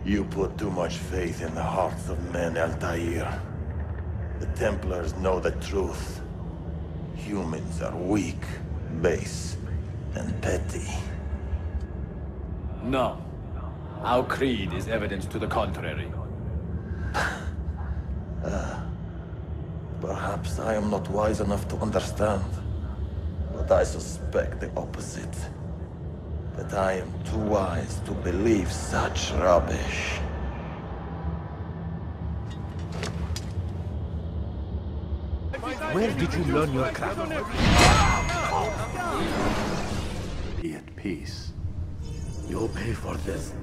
You put too much faith in the hearts of men, Altair. The Templars know the truth. Humans are weak, base, and petty. No. Our creed is evidence to the contrary. Perhaps I am not wise enough to understand, but I suspect the opposite. That I am too wise to believe such rubbish. Where did you learn your craft? Be at peace. You'll pay for this.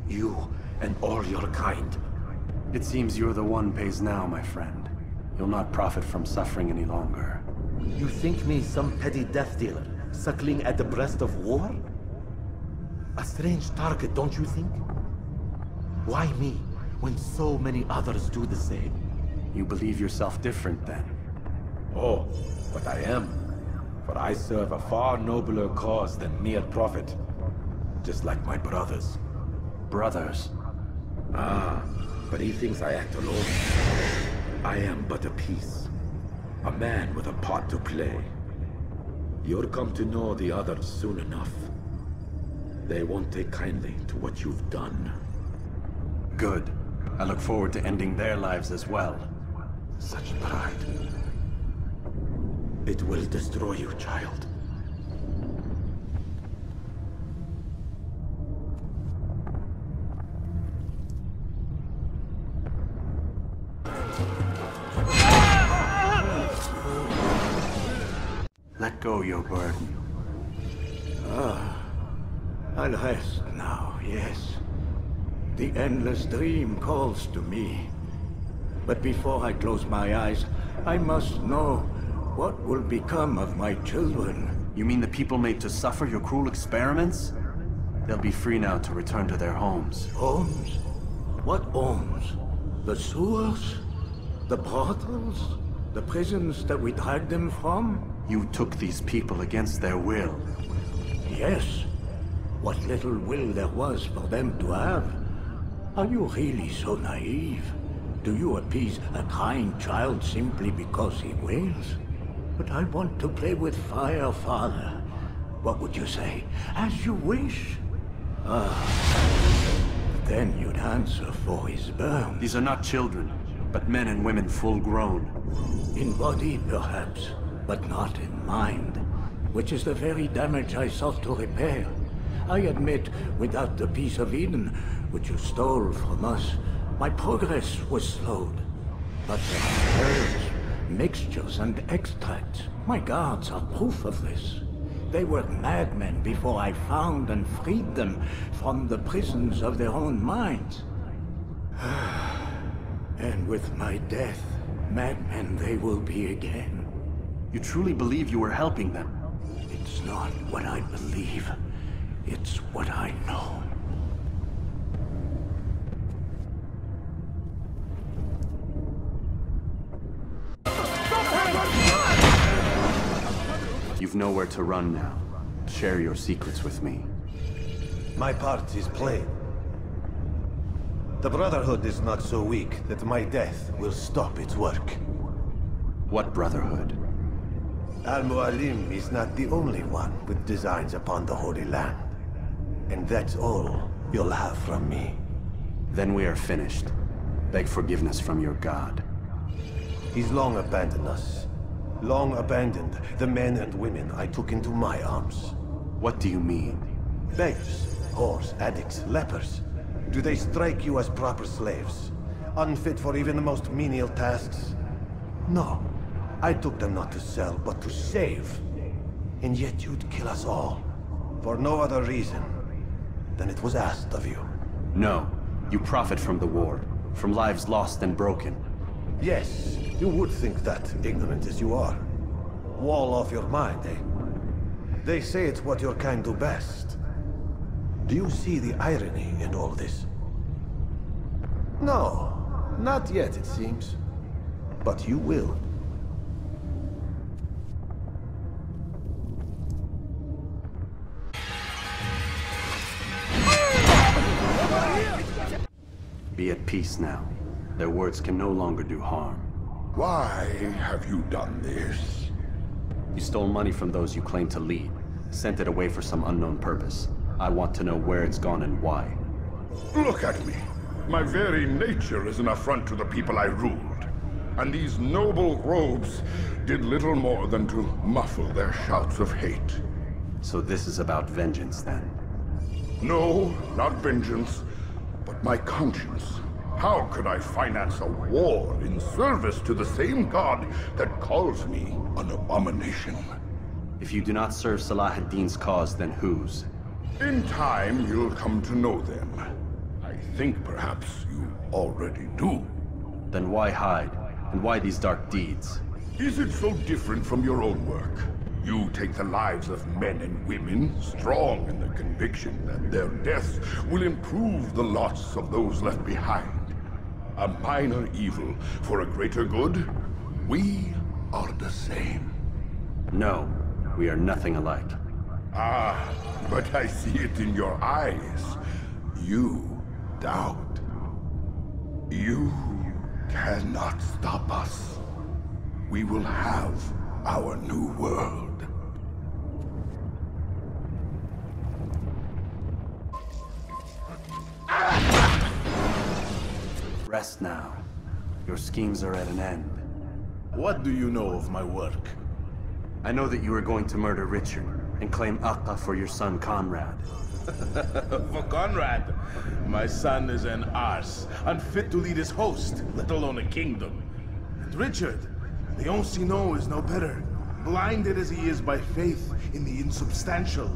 You and all your kind. It seems you're the one pays now, my friend. You'll not profit from suffering any longer. You think me some petty death dealer, suckling at the breast of war? A strange target, don't you think? Why me, when so many others do the same? You believe yourself different, then? Oh, but I am. For I serve a far nobler cause than mere profit. Just like my brothers. Brothers? Ah, but he thinks I act alone. I am but a piece. A man with a part to play. You'll come to know the others soon enough. They won't take kindly to what you've done. Good. I look forward to ending their lives as well. Such pride. It will destroy you, child. Let go your burden. I'll rest now, yes. The endless dream calls to me. But before I close my eyes, I must know what will become of my children. You mean the people made to suffer your cruel experiments? They'll be free now to return to their homes. Homes? What homes? The sewers? The brothels? The prisons that we dragged them from? You took these people against their will. Yes. What little will there was for them to have. Are you really so naive? Do you appease a kind child simply because he wails? But I want to play with fire, Father. What would you say? As you wish. Then you'd answer for his burn. These are not children, but men and women full grown. In body, perhaps, but not in mind. Which is the very damage I sought to repair. I admit, without the piece of Eden, which you stole from us, my progress was slowed. But there are herbs, mixtures, and extracts. My guards are proof of this. They were madmen before I found and freed them from the prisons of their own minds. And with my death, madmen they will be again. You truly believe you were helping them? It's not what I believe. It's what I know. You've nowhere to run now. Share your secrets with me. My part is plain. The Brotherhood is not so weak that my death will stop its work. What Brotherhood? Al-Mualim is not the only one with designs upon the Holy Land. And that's all you'll have from me. Then we are finished. Beg forgiveness from your god. He's long abandoned us. Long abandoned the men and women I took into my arms. What do you mean? Beggars, whores, addicts, lepers. Do they strike you as proper slaves? Unfit for even the most menial tasks? No. I took them not to sell, but to save. And yet you'd kill us all. For no other reason than it was asked of you. No. You profit from the war. From lives lost and broken. Yes, you would think that, ignorant as you are. Wall off your mind, eh? They say it's what your kind do best. Do you see the irony in all this? No, not yet, it seems. But you will. Be at peace now. Their words can no longer do harm. Why have you done this? You stole money from those you claim to lead, sent it away for some unknown purpose. I want to know where it's gone and why. Look at me. My very nature is an affront to the people I ruled. And these noble robes did little more than to muffle their shouts of hate. So this is about vengeance, then? No, not vengeance, but my conscience. How could I finance a war in service to the same god that calls me an abomination? If you do not serve Salah ad-Din's cause, then whose? In time, you'll come to know them. I think perhaps you already do. Then why hide? And why these dark deeds? Is it so different from your own work? You take the lives of men and women, strong in the conviction that their deaths will improve the lots of those left behind. A minor evil for a greater good? We are the same. No, we are nothing alike. Ah, but I see it in your eyes. You doubt. You cannot stop us. We will have our new world. Rest now. Your schemes are at an end. What do you know of my work? I know that you are going to murder Richard and claim Akka for your son Conrad. For Conrad, my son is an arse, unfit to lead his host, let alone a kingdom. And Richard, the Ancien is no better, blinded as he is by faith in the insubstantial.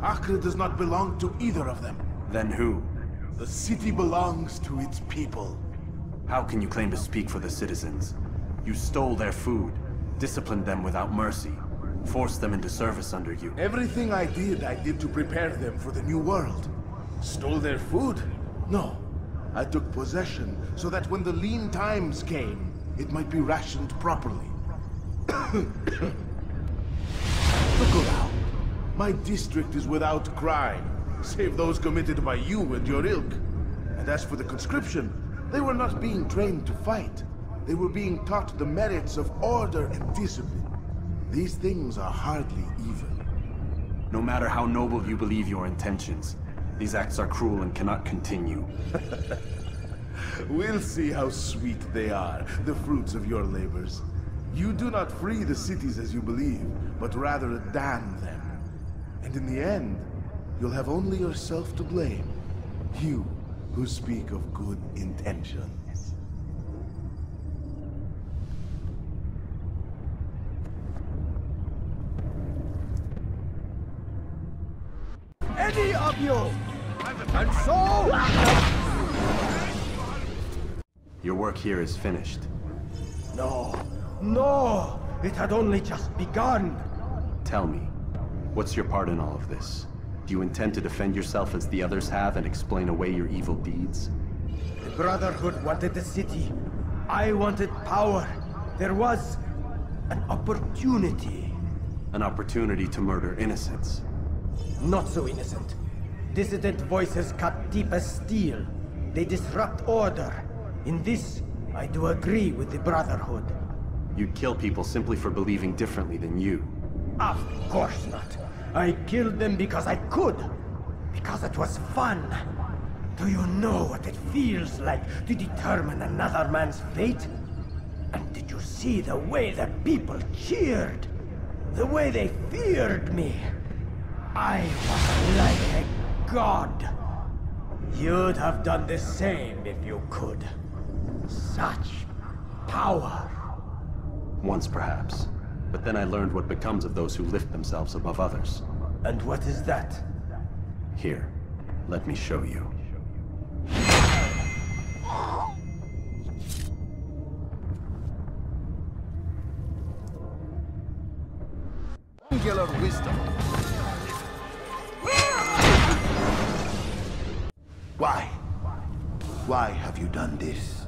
Acre does not belong to either of them. Then who? The city belongs to its people. How can you claim to speak for the citizens? You stole their food, disciplined them without mercy, forced them into service under you. Everything I did to prepare them for the new world. Stole their food? No. I took possession so that when the lean times came, it might be rationed properly. Look around. My district is without crime, save those committed by you and your ilk. And as for the conscription, they were not being trained to fight. They were being taught the merits of order and discipline. These things are hardly even. No matter how noble you believe your intentions, these acts are cruel and cannot continue. We'll see how sweet they are, the fruits of your labors. You do not free the cities as you believe, but rather damn them. And in the end, you'll have only yourself to blame. You who speak of good intentions. Any of you! And so... Your work here is finished. No, no! It had only just begun! Tell me, what's your part in all of this? Do you intend to defend yourself as the others have and explain away your evil deeds? The Brotherhood wanted the city. I wanted power. There was an opportunity. An opportunity to murder innocents. Not so innocent. Dissident voices cut deep as steel. They disrupt order. In this, I do agree with the Brotherhood. You'd kill people simply for believing differently than you. Of course not. I killed them because I could. Because it was fun. Do you know what it feels like to determine another man's fate? And did you see the way the people cheered? The way they feared me? I was like a god. You'd have done the same if you could. Such power. Once perhaps. But then I learned what becomes of those who lift themselves above others. And what is that? Here, let me show you. Singular wisdom. Why? Why have you done this?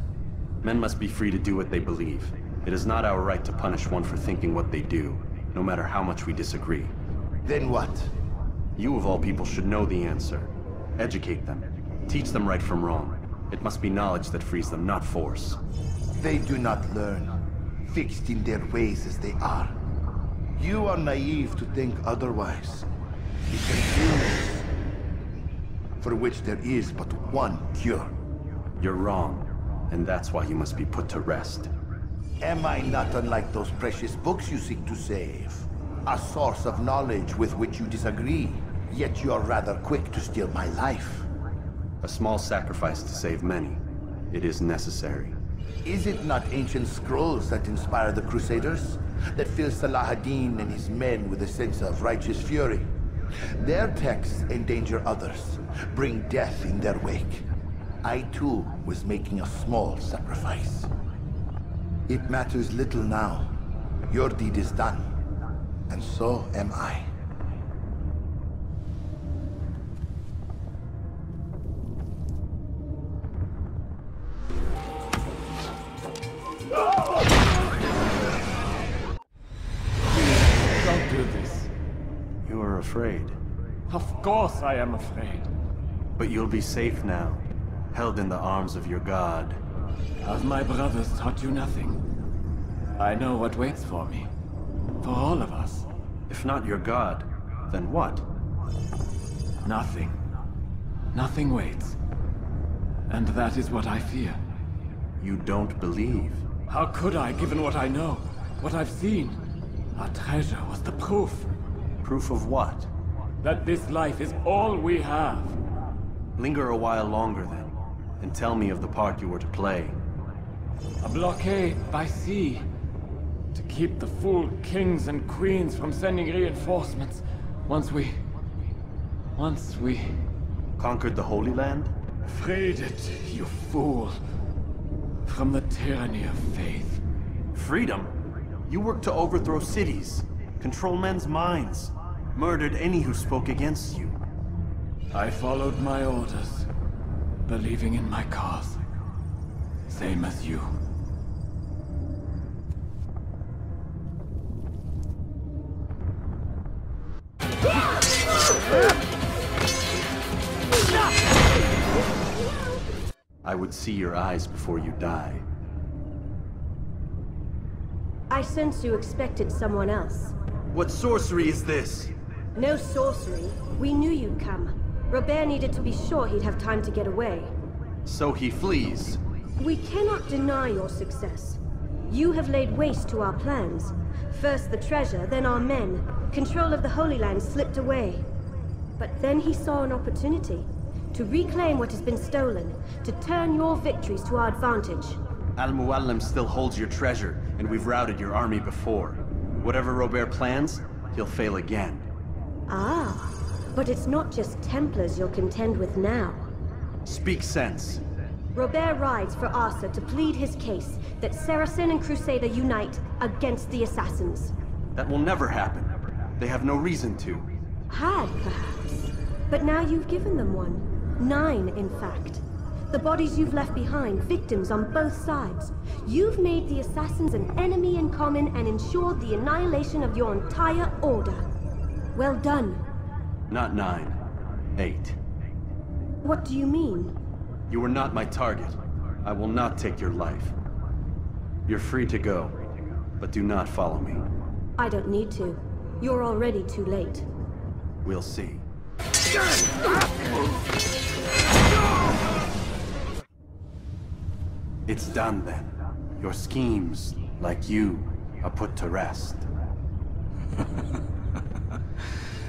Men must be free to do what they believe. It is not our right to punish one for thinking what they do, no matter how much we disagree. Then what? You of all people should know the answer. Educate them. Teach them right from wrong. It must be knowledge that frees them, not force. They do not learn, fixed in their ways as they are. You are naive to think otherwise. It's an illness for which there is but one cure. You're wrong, and that's why you must be put to rest. Am I not unlike those precious books you seek to save? A source of knowledge with which you disagree, yet you're rather quick to steal my life. A small sacrifice to save many. It is necessary. Is it not ancient scrolls that inspire the Crusaders? That fill Salah ad-Din and his men with a sense of righteous fury? Their texts endanger others, bring death in their wake. I too was making a small sacrifice. It matters little now. Your deed is done, and so am I. Don't do this. You are afraid. Of course I am afraid. But you'll be safe now, held in the arms of your god. Have my brothers taught you nothing? I know what waits for me. For all of us. If not your god, then what? Nothing. Nothing waits. And that is what I fear. You don't believe. How could I, given what I know? What I've seen? Our treasure was the proof. Proof of what? That this life is all we have. Linger a while longer then, and tell me of the part you were to play. A blockade by sea. To keep the fool kings and queens from sending reinforcements. Once we... Conquered the Holy Land? freed it, you fool. From the tyranny of faith. Freedom? You worked to overthrow cities, control men's minds, murdered any who spoke against you. I followed my orders, believing in my cause. Same as you. I would see your eyes before you die. I sense you expected someone else. What sorcery is this? No sorcery. We knew you'd come. Robert needed to be sure he'd have time to get away. So he flees. We cannot deny your success. You have laid waste to our plans. First the treasure, then our men. Control of the Holy Land slipped away. But then he saw an opportunity. To reclaim what has been stolen. To turn your victories to our advantage. Al-Muallim still holds your treasure, and we've routed your army before. Whatever Robert plans, he'll fail again. Ah, but it's not just Templars you'll contend with now. Speak sense. Robert rides for Arthur to plead his case that Saracen and Crusader unite against the Assassins. That will never happen. They have no reason to. Had, perhaps. But now you've given them one. 9, in fact. The bodies you've left behind, victims on both sides. You've made the Assassins an enemy in common and ensured the annihilation of your entire order. Well done. Not 9. 8. What do you mean? You were not my target. I will not take your life. You're free to go, but do not follow me. I don't need to. You're already too late. We'll see. It's done then. Your schemes, like you, are put to rest.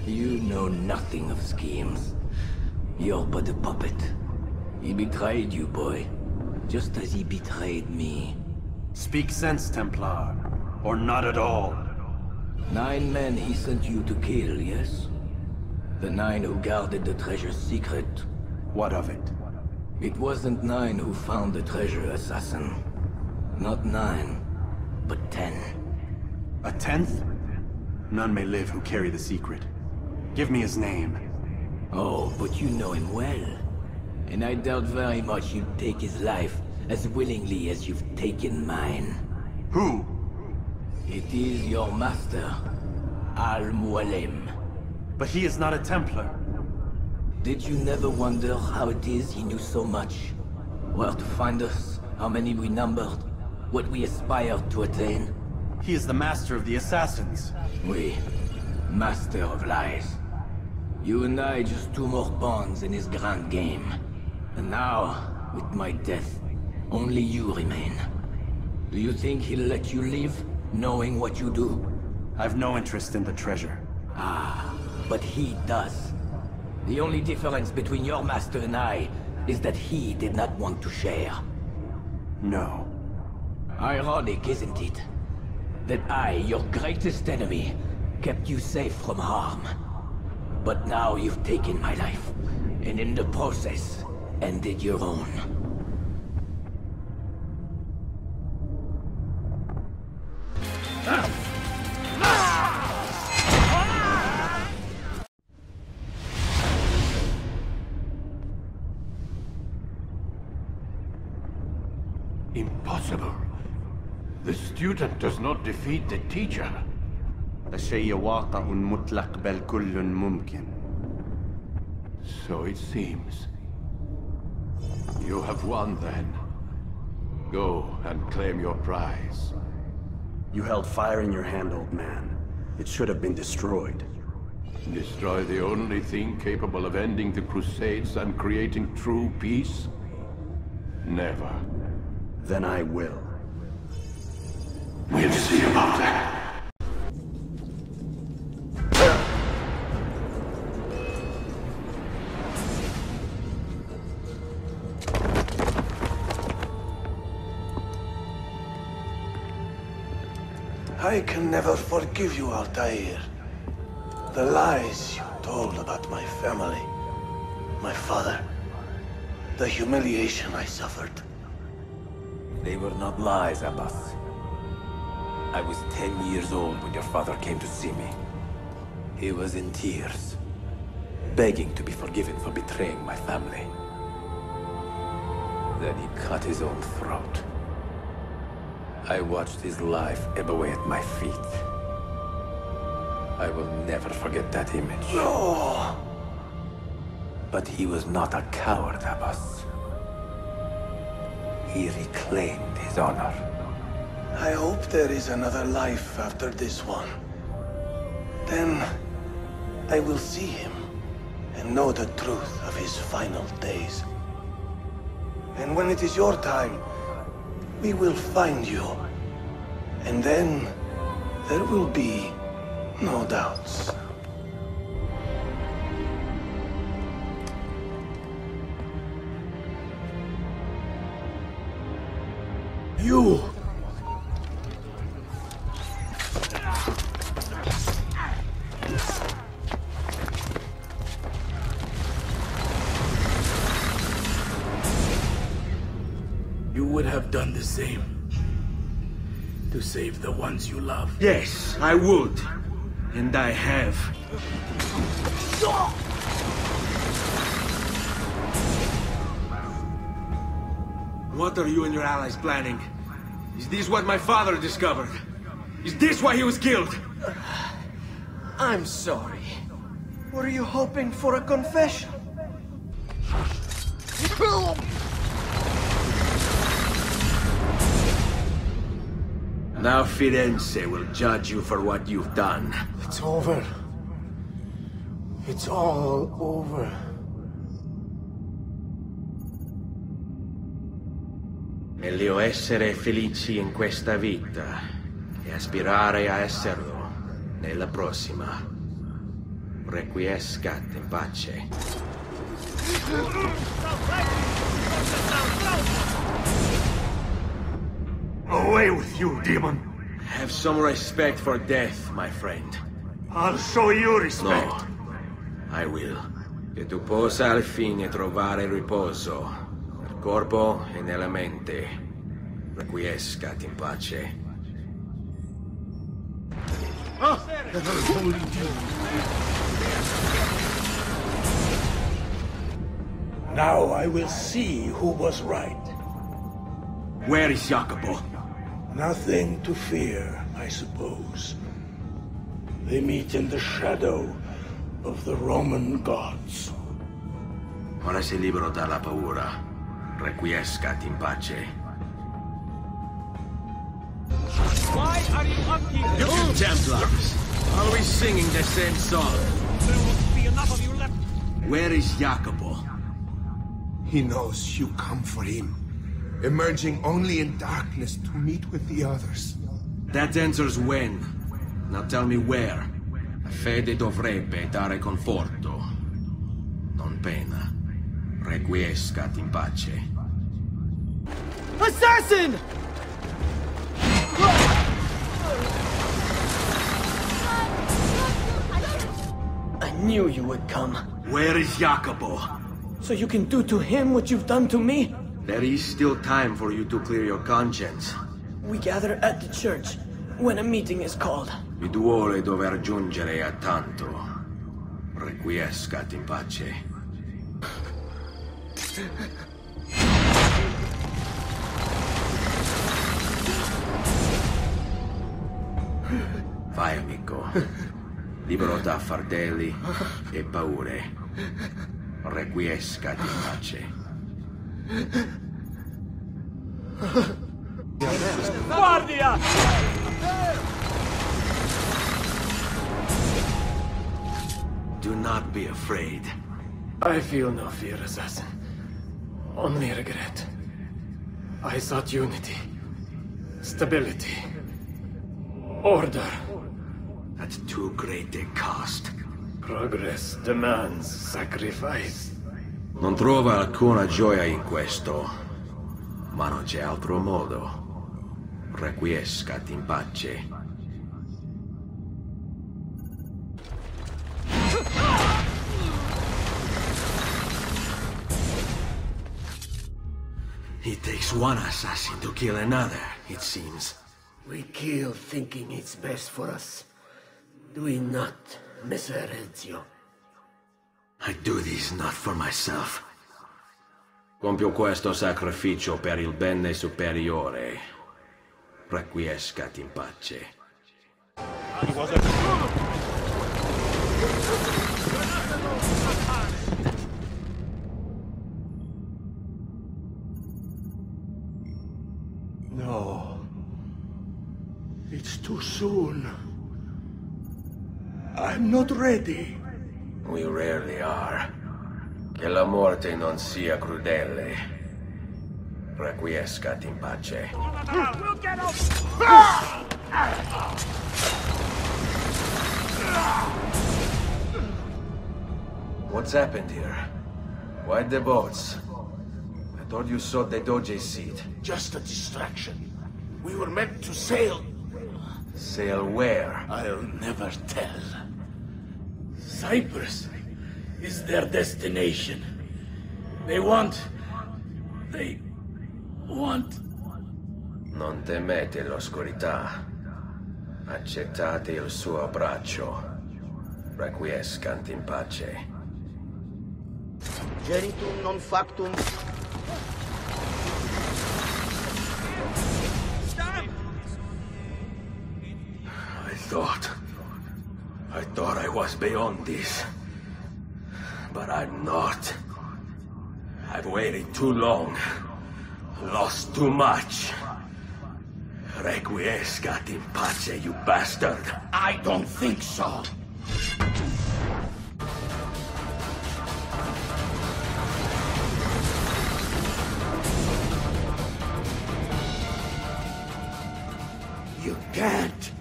You know nothing of schemes. You're but a puppet. He betrayed you, boy. Just as he betrayed me. Speak sense, Templar. Or not at all. 9 men he sent you to kill, yes? The 9 who guarded the treasure's secret. What of it? It wasn't 9 who found the treasure, assassin. Not 9, but 10. A 10th? None may live who carry the secret. Give me his name. Oh, but you know him well. And I doubt very much you'd take his life as willingly as you've taken mine. Who? It is your master, Al-Muallim. But he is not a Templar. Did you never wonder how it is he knew so much? Where to find us, how many we numbered, what we aspired to attain. He is the master of the assassins. We, master of lies. You and I just two more pawns in his grand game. And now, with my death, only you remain. Do you think he'll let you live, knowing what you do? I've no interest in the treasure. Ah, but he does. The only difference between your master and I is that he did not want to share. No. Ironic, isn't it? That I, your greatest enemy, kept you safe from harm. But now you've taken my life, and in the process, ended your own. Impossible. The student does not defeat the teacher. الشيء واقع مطلق بل كل ممكن. So it seems. You have won then. Go and claim your prize. You held fire in your hand, old man. It should have been destroyed. Destroy the only thing capable of ending the Crusades and creating true peace? Never. Then I will. We'll see about that. I can never forgive you, Altair. The lies you told about my family, my father, the humiliation I suffered. They were not lies, Abbas. I was 10 years old when your father came to see me. He was in tears, begging to be forgiven for betraying my family. Then he cut his own throat. I watched his life ebb away at my feet. I will never forget that image. No! But he was not a coward, Abbas. He reclaimed his honor. I hope there is another life after this one. Then I will see him and know the truth of his final days. And when it is your time, we will find you. And then there will be no doubts. You! You would have done the same. To save the ones you love. Yes, I would. And I have. What are you and your allies planning? Is this what my father discovered? Is this why he was killed? I'm sorry. Were you hoping for a confession? Now Firenze will judge you for what you've done. It's over. It's all over. Meglio essere felici in questa vita che aspirare a esserlo nella prossima. Requiescat in pace. Away with you, demon! Have some respect for death, my friend. I'll show you respect. No, I will. Che tu possa al fine trovare riposo, nel corpo e nella mente. Requiescat in pace. Now I will see who was right. Where is Jacopo? Nothing to fear, I suppose. They meet in the shadow of the Roman gods. Ora sei libero dalla paura. Requiescat in pace. Why are you up here? You Templars! Always singing the same song. There won't be enough of you left. Where is Jacopo? He knows you come for him, emerging only in darkness to meet with the others. That answers when. Now tell me where. La fede dovrebbe dare conforto, non pena. Requiescat in pace. Assassin! I knew you would come. Where is Jacopo? So you can do to him what you've done to me? There is still time for you to clear your conscience. We gather at the church when a meeting is called. Mi duole dover giungere a tanto. Requiescat in pace. Vai, amico. Libero da fardelli e paure. Requiescat in pace. Guardia! Do not be afraid. I feel no fear, assassin. Only regret. I sought unity, stability, order. At too great a cost. Progress demands sacrifice. Non trova alcuna gioia in questo, ma non c'è altro modo. Requiescat in pace. It takes one assassin to kill another, it seems. We kill thinking it's best for us. Do we not, Messer Ezio? I do this not for myself. Compio questo sacrificio per il bene superiore. Requiescat in pace. No. It's too soon. I'm not ready. We rarely are. Che la morte non sia crudele. Requiescat in pace. We'll get off! What's happened here? Why the boats? I thought you saw the Doge's seat. Just a distraction. We were meant to sail. Sail where? I'll never tell. Cyprus is their destination. They want... Non temete l'oscurità. Accettate il suo abbraccio. Requiescant in pace. Genitum non factum. I thought I was beyond this. But I'm not. I've waited too long. Lost too much. Requiescat in pace, you bastard. I don't think so. You can't.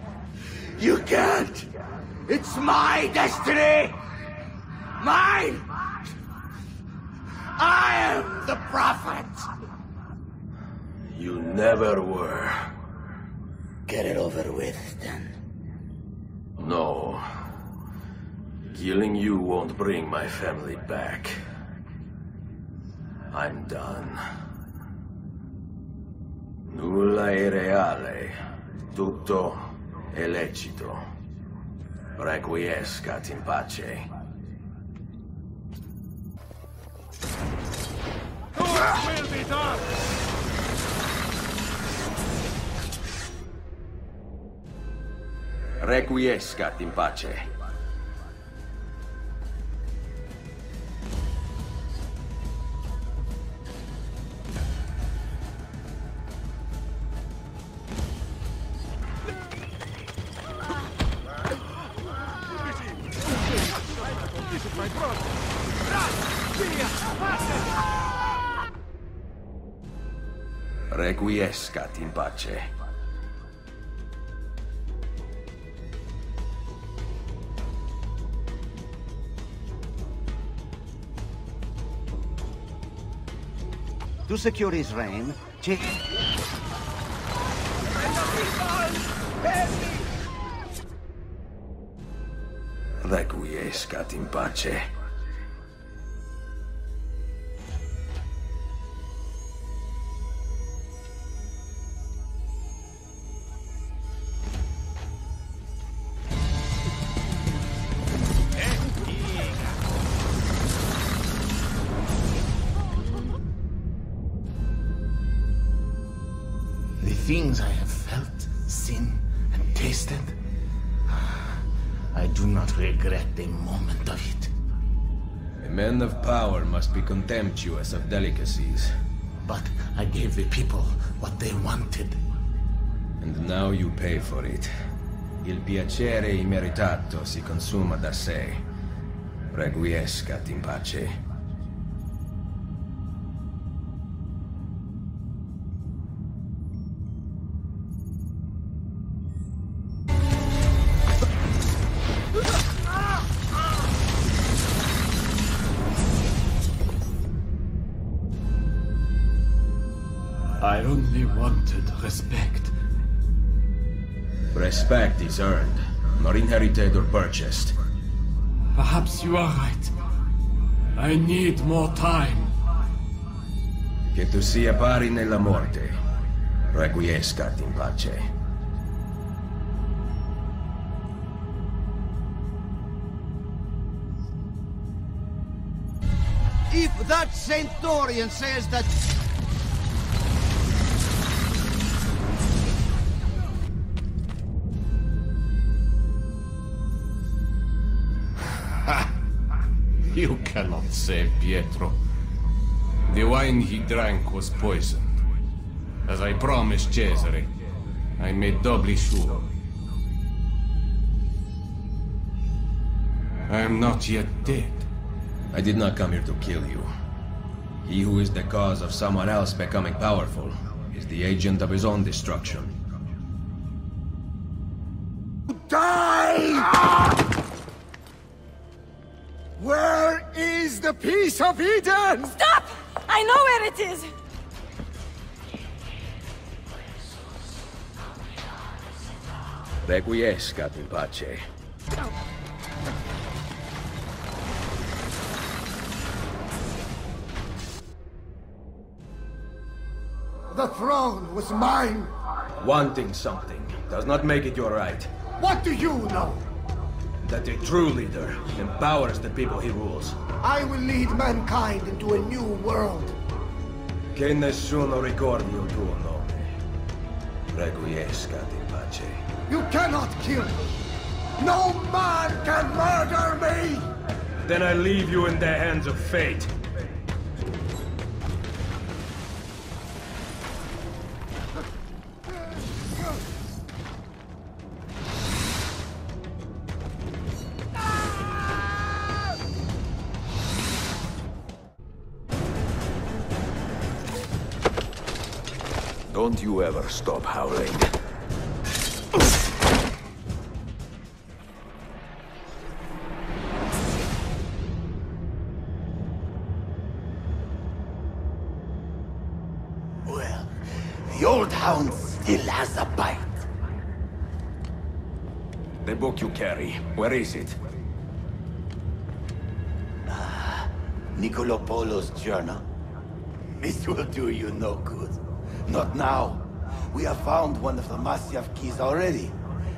You can't. It's my destiny. Mine. I am the prophet. You never were. Get it over with, then. No. Killing you won't bring my family back. I'm done. Nulla è reale. Tutto è lecito. Requiescat in pace. Will be done! Requiescat in pace. Requiescat in pace. To secure his reign, Requiescat in pace. The things I have felt, seen, and tasted, I do not regret a moment of it. A man of power must be contemptuous of delicacies. But I gave the people what they wanted. And now you pay for it. Il piacere immeritato si consuma da sé. Requiescat in pace. I only wanted respect. Respect is earned, not inherited or purchased. Perhaps you are right. I need more time. Che tu sia pari nella morte. Requiescat in pace. if that Centaurian says that... You cannot save Pietro. The wine he drank was poisoned. As I promised Cesare, I made doubly sure. I am not yet dead. I did not come here to kill you. He who is the cause of someone else becoming powerful is the agent of his own destruction. Die! Where is the piece of Eden? Stop! I know where it is! Requiescat in pace. The throne was mine! Wanting something does not make it your right. What do you know? That a true leader empowers the people he rules. I will lead mankind into a new world. Che nessuno ricordi il tuo nome. Requiescat in pace. You cannot kill me! No man can murder me! Then I leave you in the hands of fate. Don't you ever stop howling. Well, the old hound still has a bite. The book you carry, where is it? Niccolo Polo's journal. This will do you no good. Not now. We have found one of the Masyaf keys already,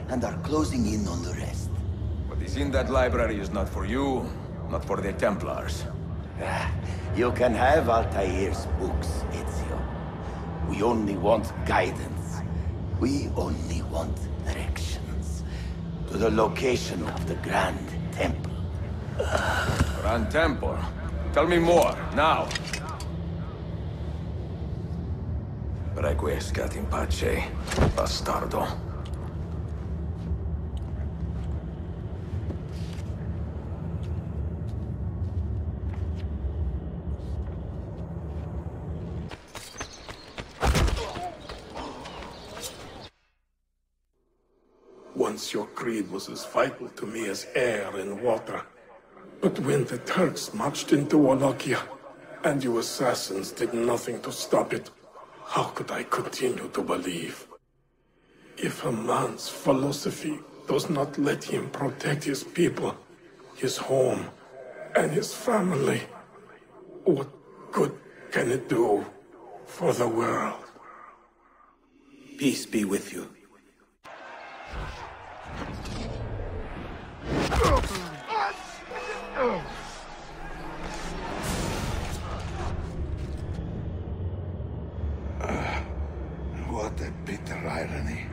and are closing in on the rest. What is in that library is not for you, not for the Templars. You can have Altair's books, Ezio. We only want guidance. We only want directions. To the location of the Grand Temple. Grand Temple? Tell me more, now! Requiescat in pace, bastardo. once your creed was as vital to me as air and water. But when the Turks marched into Wallachia, and you assassins did nothing to stop it, how could I continue to believe? If a man's philosophy does not let him protect his people, his home, and his family, what good can it do for the world? Peace be with you. What a bitter irony.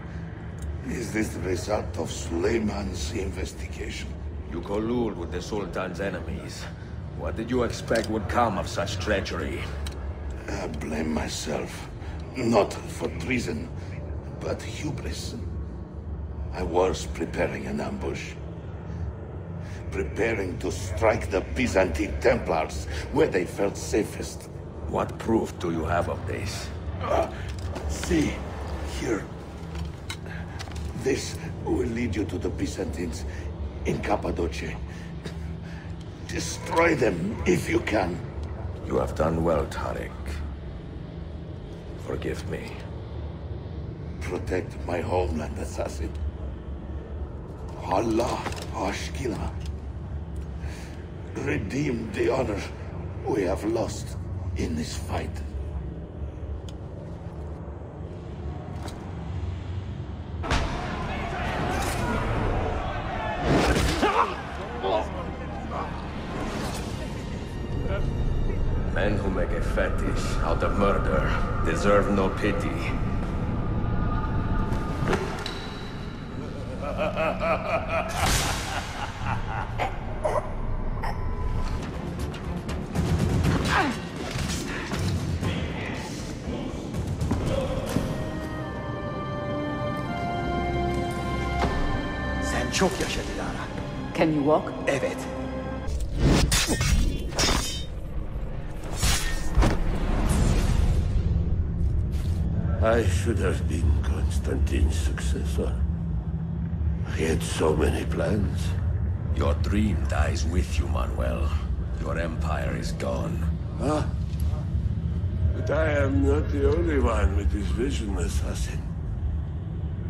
Is this the result of Suleiman's investigation? You collude with the Sultan's enemies. What did you expect would come of such treachery? I blame myself. Not for treason, but hubris. I was preparing an ambush. Preparing to strike the Byzantine Templars where they felt safest. What proof do you have of this? See, here. This will lead you to the Byzantines in Cappadocia. Destroy them if you can. You have done well, Tariq. Forgive me. Protect my homeland, assassin. Allah Ashkila. Redeem the honor we have lost in this fight. Men who make a fetish out of murder deserve no pity. Sen çok yaşa Dilara. Can you walk? Evet. I should have been Constantine's successor. He had so many plans. Your dream dies with you, Manuel. Your empire is gone. Ah. But I am not the only one with this vision, assassin.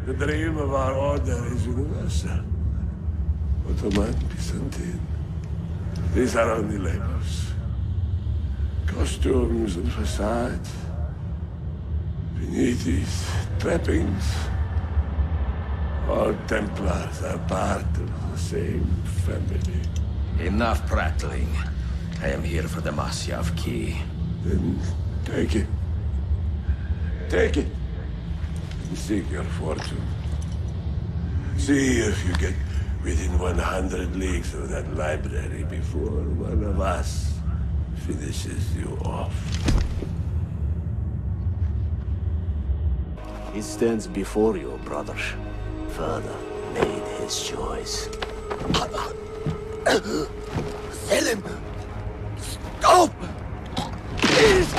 The dream of our order is universal. Ottoman, Byzantine. These are only labels. Costumes and facades. Beneath these trappings, all Templars are part of the same family. Enough prattling. I am here for the Masyav key. Then take it. Take it. And seek your fortune. See if you get within 100 leagues of that library before one of us finishes you off. He stands before you, brother. Father made his choice. Selim! Stop! Please!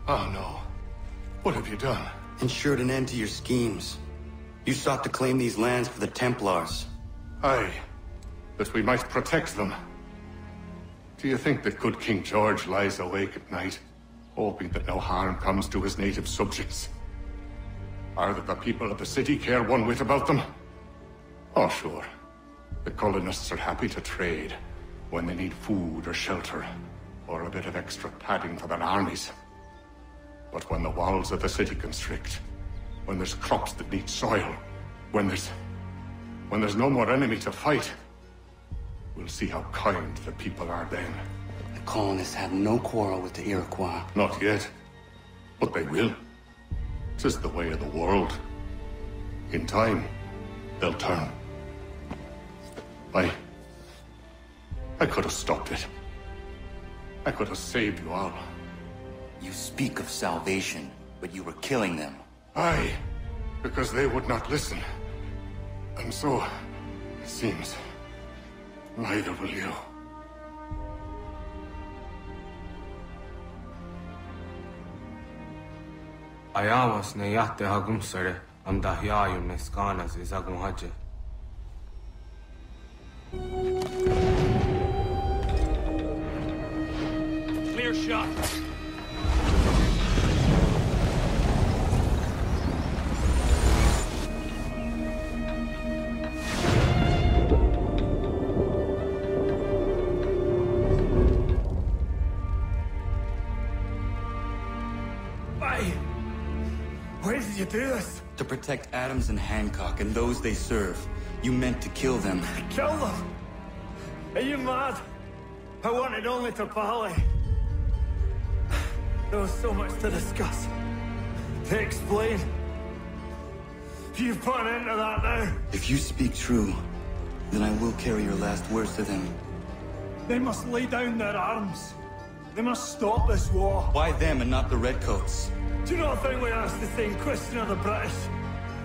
Oh no. What have you done? Ensured an end to your schemes. You sought to claim these lands for the Templars. Aye, that we might protect them. Do you think that good King George lies awake at night, hoping that no harm comes to his native subjects? Or that the people of the city care one whit about them? Oh, sure. The colonists are happy to trade when they need food or shelter, or a bit of extra padding for their armies. But when the walls of the city constrict, when there's crops that need soil, when there's no more enemy to fight, we'll see how kind the people are then. The colonists have no quarrel with the Iroquois. Not yet, but they will. 'Tis the way of the world. In time, they'll turn. I could have stopped it. I could have saved you all. You speak of salvation, but you were killing them. Aye, because they would not listen. And so, it seems, neither will you. Ayawas na yate hagum sare am dahyayu neskanas izagum haje. Clear shot. Why did you do this? To protect Adams and Hancock and those they serve. You meant to kill them. Kill them? Are you mad? I wanted only to parley. There was so much to discuss, to explain. You've put an end to that now. If you speak true, then I will carry your last words to them. They must lay down their arms. They must stop this war. Why them and not the Redcoats? Do you not think we asked the same question of the British?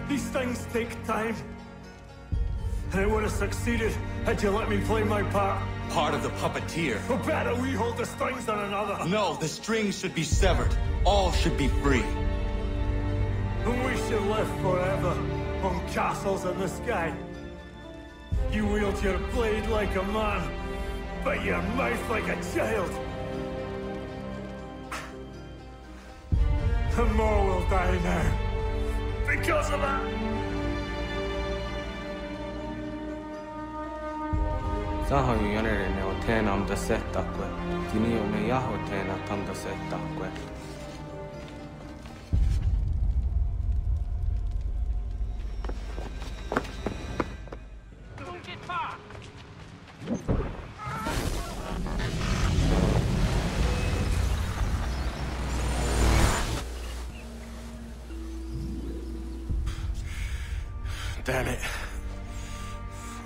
These things take time. And it would have succeeded had you let me play my part. Part of the puppeteer. Or better, we hold the strings than another. No, the strings should be severed. All should be free. And we should live forever on castles in the sky. You wield your blade like a man, but your mouth like a child. And more will die now. Because of that. Sahayu yanere ne otenam da setakwe. Tinio ne yahotena tam da setakwe. Damn it.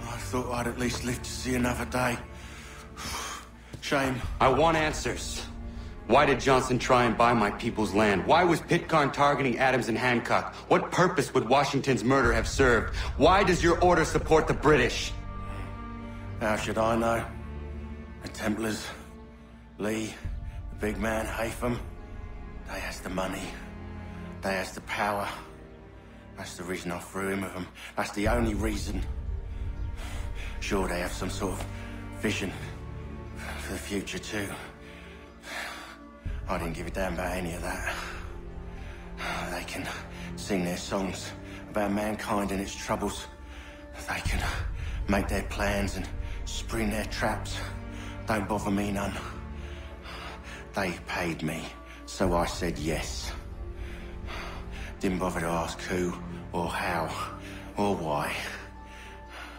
I thought I'd at least live to see another day. Shame. I want answers. Why did Johnson try and buy my people's land? Why was Pitcairn targeting Adams and Hancock? What purpose would Washington's murder have served? Why does your order support the British? How should I know? The Templars, Lee, the big man, Haytham, they has the money. They has the power. That's the reason I threw in with them. That's the only reason. Sure, they have some sort of vision for the future, too. I didn't give a damn about any of that. They can sing their songs about mankind and its troubles. They can make their plans and spring their traps. Don't bother me none. They paid me, so I said yes. Didn't bother to ask who, or how, or why.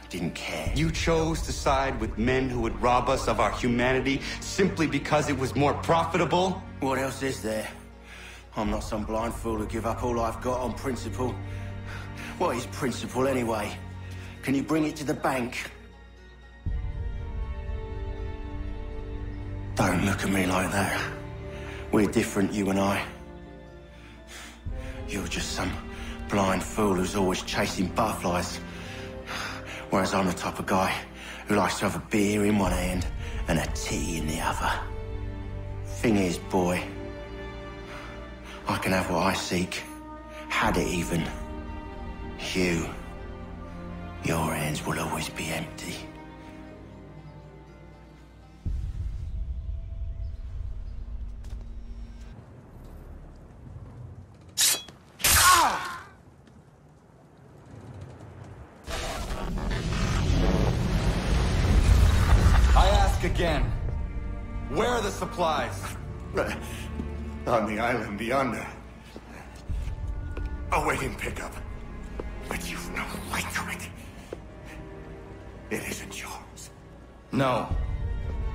Didn't care. You chose to side with men who would rob us of our humanity simply because it was more profitable? What else is there? I'm not some blind fool to give up all I've got on principle. What is principle anyway? Can you bring it to the bank? Don't look at me like that. We're different, you and I. You're just some blind fool who's always chasing butterflies. Whereas I'm the type of guy who likes to have a beer in one hand and a tea in the other. Thing is, boy, I can have what I seek. Had it even. Your hands will always be empty. Again. Where are the supplies? On the island beyond. Awaiting pickup. But you've no right to it. It isn't yours. No.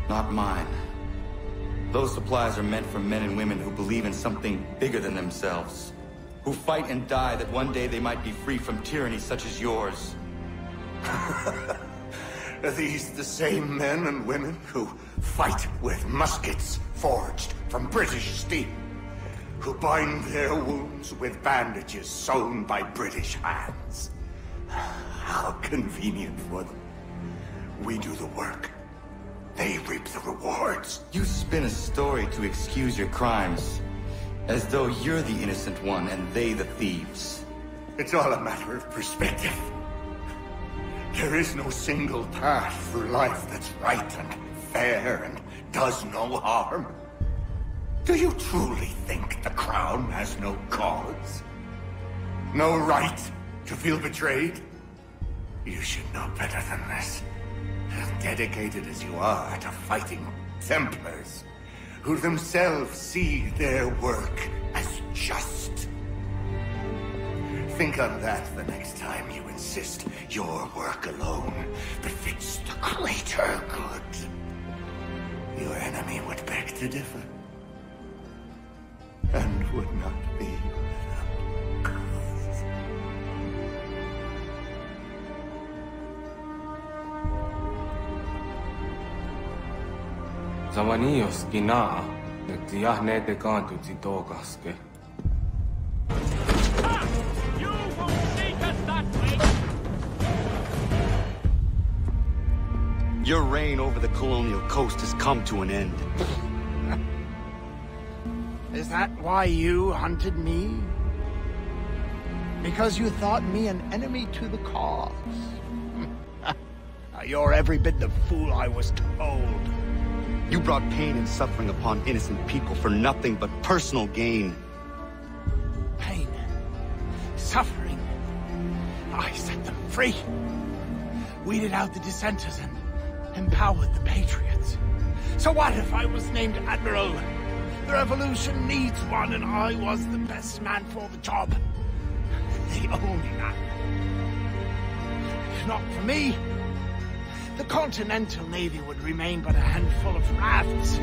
Not mine. Those supplies are meant for men and women who believe in something bigger than themselves. Who fight and die that one day they might be free from tyranny such as yours. Are these the same men and women who fight with muskets forged from British steel? Who bind their wounds with bandages sewn by British hands? How convenient for them. We do the work. They reap the rewards. You spin a story to excuse your crimes, as though you're the innocent one and they the thieves. It's all a matter of perspective. There is no single path through life that's right and fair and does no harm. Do you truly think the Crown has no cause? No right to feel betrayed? You should know better than this. As dedicated as you are to fighting Templars, who themselves see their work as just. Think on that the next time you insist your work alone befits the greater good. Your enemy would beg to differ, and would not be without cause. Zavanios gina, netiahne de cantu zitogaske. Your reign over the colonial coast has come to an end. Is that why you hunted me? Because you thought me an enemy to the cause? You're every bit the fool I was told. You brought pain and suffering upon innocent people for nothing but personal gain. Pain. Suffering. I set them free. Weeded out the dissenters and empowered the patriots. So what if I was named Admiral? The revolution needs one, and I was the best man for the job. The only man. If not for me, the Continental Navy would remain but a handful of rafts.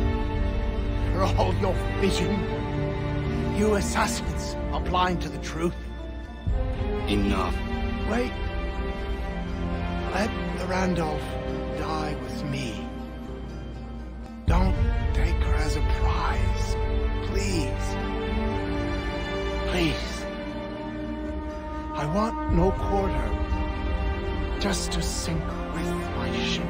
For all your vision, you assassins are blind to the truth. Enough. Wait. Let the Randolph die with me. Don't take her as a prize. Please. Please. I want no quarter. Just to sink with my ship.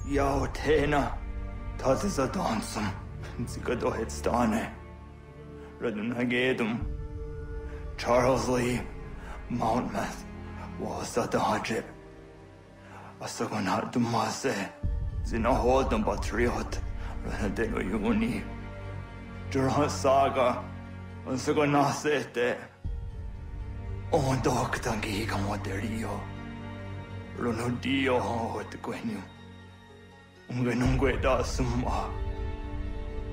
Yo, Tena, das ist a dansum. Zika do hitstane. Redden hagedum. Charles Lee, Mountmouth, was a dodge. A second heart to Masse, Zina hold them patriot, Renadego Uni. Duran Saga, a second nasete. On doc tangi camoterio. Runodio ho te quenu. Ungenungue da summa.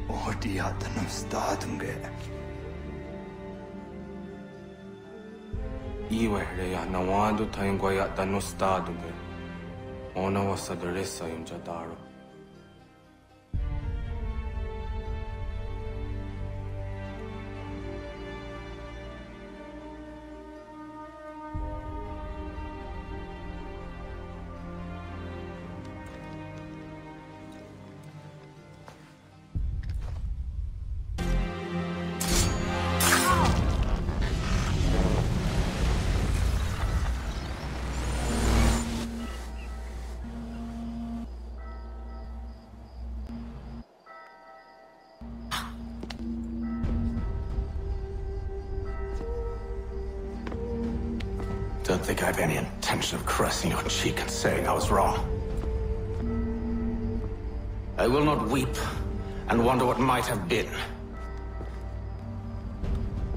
O diatanum statunge. Iwehreya nawando taingwaya danostadube. Ona wasadresa imjadaro. Don't think I have any intention of caressing your cheek and saying I was wrong. I will not weep and wonder what might have been.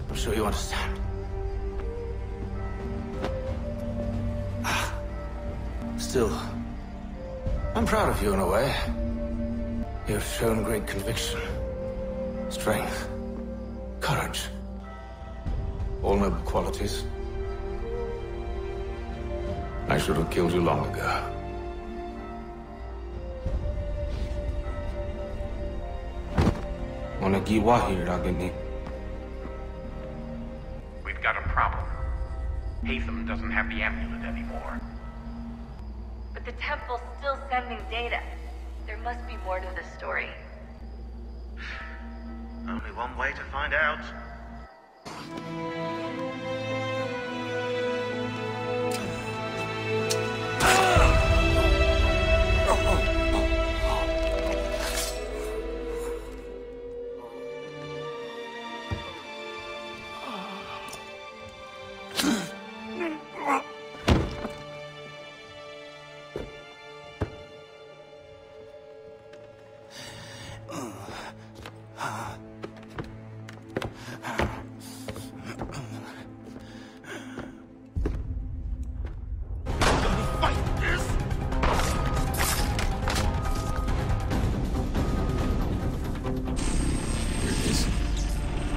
I'm sure you understand. Still, I'm proud of you in a way. You've shown great conviction, strength, courage. All noble qualities. I should have killed you long ago. Onagi wahi ragini. We Haytham doesn't have the amulet anymore. But the temple's still sending data. There must be more to this story. Only one way to find out.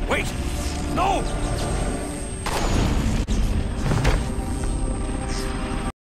Wait! No!